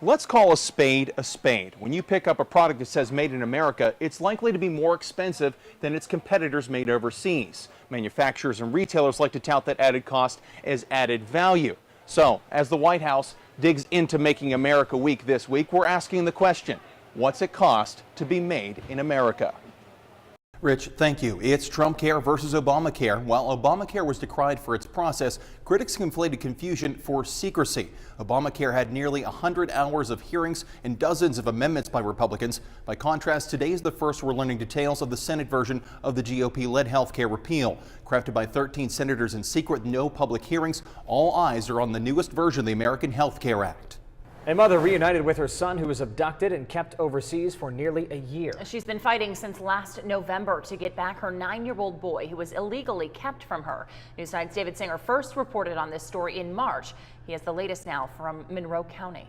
Let's call a spade a spade. When you pick up a product that says made in America, it's likely to be more expensive than its competitors made overseas. Manufacturers and retailers like to tout that added cost as added value. So, as the White House digs into making America week this week, we're asking the question, what's it cost to be made in America? Rich, thank you. It's Trump care versus Obamacare. While Obamacare was decried for its process, critics conflated confusion for secrecy. Obamacare had nearly 100 hours of hearings and dozens of amendments by Republicans. By contrast, today is the first we're learning details of the Senate version of the GOP-led health care repeal. Crafted by 13 senators in secret, no public hearings, all eyes are on the newest version of the American Health Care Act. A mother reunited with her son who was abducted and kept overseas for nearly a year. She's been fighting since last November to get back her 9-year-old boy who was illegally kept from her. News 9's David Singer first reported on this story in March. He has the latest now from Monroe County.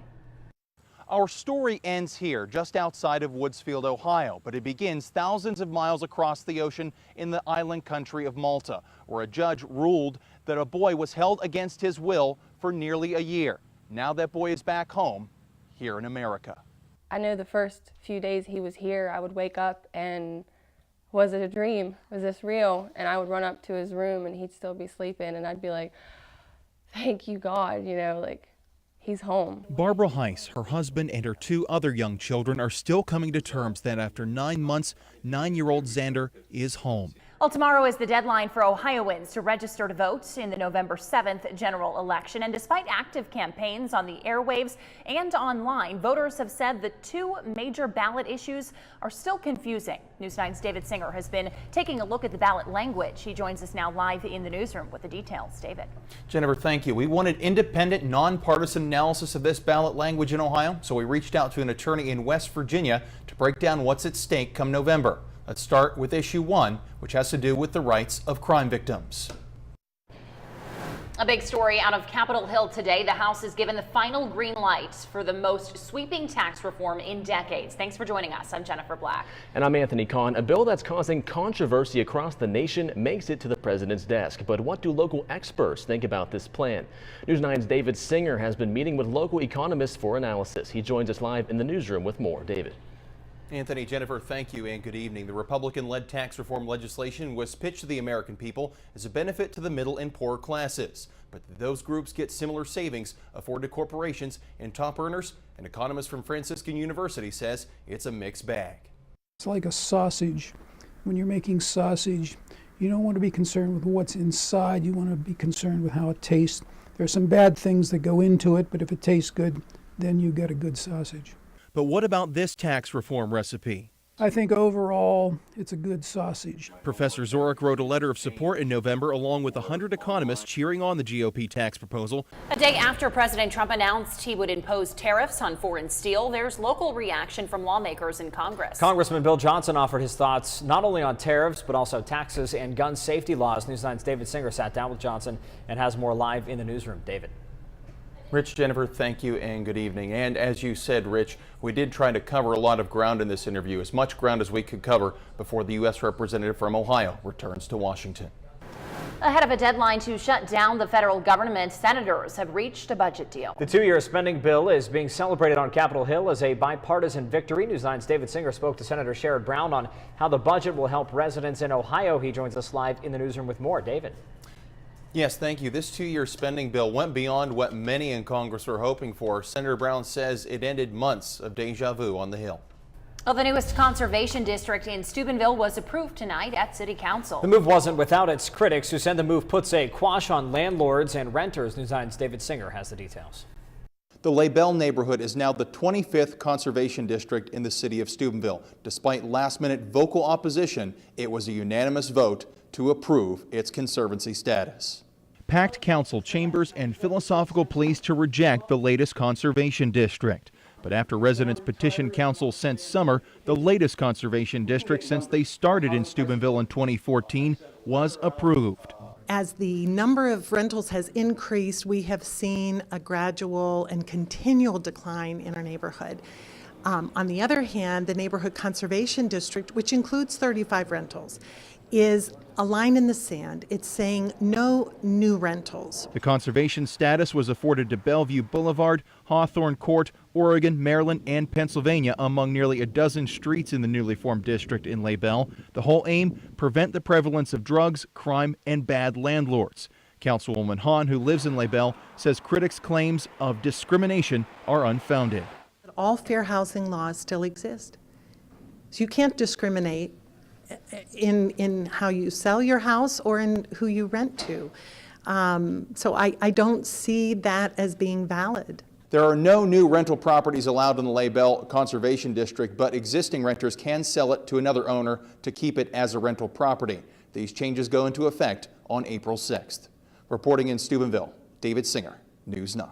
Our story ends here, just outside of Woodsfield, Ohio, but it begins thousands of miles across the ocean in the island country of Malta, where a judge ruled that a boy was held against his will for nearly a year. Now that boy is back home, here in America. I know the first few days he was here, I would wake up and, was it a dream? Was this real? And I would run up to his room and he'd still be sleeping and I'd be like, thank you, God, you know, like, he's home. Barbara Heiss, her husband, and her 2 other young children are still coming to terms that after 9 months, 9-year-old Xander is home. Well, tomorrow is the deadline for Ohioans to register to vote in the November 7th general election. And despite active campaigns on the airwaves and online, voters have said the 2 major ballot issues are still confusing. News 9's David Singer has been taking a look at the ballot language. He joins us now live in the newsroom with the details. David. Jennifer, thank you. We wanted independent, nonpartisan analysis of this ballot language in Ohio, so we reached out to an attorney in West Virginia to break down what's at stake come November. Let's start with issue 1, which has to do with the rights of crime victims. A big story out of Capitol Hill today. The House has given the final green light for the most sweeping tax reform in decades. Thanks for joining us. I'm Jennifer Black. And I'm Anthony Kahn. A bill that's causing controversy across the nation makes it to the president's desk. But what do local experts think about this plan? News 9's David Singer has been meeting with local economists for analysis. He joins us live in the newsroom with more. David. Anthony, Jennifer, thank you and good evening. The Republican-led tax reform legislation was pitched to the American people as a benefit to the middle and poor classes. But those groups get similar savings afforded to corporations and top earners. An economist from Franciscan University says it's a mixed bag. It's like a sausage. When you're making sausage, you don't want to be concerned with what's inside. You want to be concerned with how it tastes. There's some bad things that go into it, but if it tastes good, then you get a good sausage. But what about this tax reform recipe? I think overall, it's a good sausage. Professor Zorich wrote a letter of support in November along with 100 economists cheering on the GOP tax proposal. A day after President Trump announced he would impose tariffs on foreign steel, there's local reaction from lawmakers in Congress. Congressman Bill Johnson offered his thoughts not only on tariffs, but also taxes and gun safety laws. News 9's David Singer sat down with Johnson and has more live in the newsroom. David. Rich, Jennifer, thank you and good evening. And as you said, Rich, we did try to cover a lot of ground in this interview, as much ground as we could cover before the U.S. representative from Ohio returns to Washington. Ahead of a deadline to shut down the federal government, senators have reached a budget deal. The 2-year spending bill is being celebrated on Capitol Hill as a bipartisan victory. News 9's David Singer spoke to Senator Sherrod Brown on how the budget will help residents in Ohio. He joins us live in the newsroom with more. David. Yes, thank you. This 2-year spending bill went beyond what many in Congress were hoping for. Senator Brown says it ended months of deja vu on the Hill. Well, the newest conservation district in Steubenville was approved tonight at City Council. The move wasn't without its critics, who said the move puts a quash on landlords and renters. News 9's David Singer has the details. The LaBelle neighborhood is now the 25th conservation district in the city of Steubenville. Despite last-minute vocal opposition, it was a unanimous vote to approve its conservancy status. Packed council chambers and philosophical pleas to reject the latest conservation district. But after residents petitioned council since summer, the latest conservation district since they started in Steubenville in 2014 was approved. As the number of rentals has increased, we have seen a gradual and continual decline in our neighborhood. On the other hand, the neighborhood conservation district, which includes 35 rentals, is a line in the sand. It's saying no new rentals. The conservation status was afforded to Bellevue Boulevard, Hawthorne Court, Oregon, Maryland, and Pennsylvania, among nearly a dozen streets in the newly formed district in LaBelle. The whole aim, prevent the prevalence of drugs, crime, and bad landlords. Councilwoman Hahn, who lives in LaBelle, says critics' claims of discrimination are unfounded. All fair housing laws still exist. So you can't discriminate in how you sell your house or in who you rent to. So I don't see that as being valid. There are no new rental properties allowed in the LaBelle Conservation District, but existing renters can sell it to another owner to keep it as a rental property. These changes go into effect on April 6th. Reporting in Steubenville, David Singer, News 9.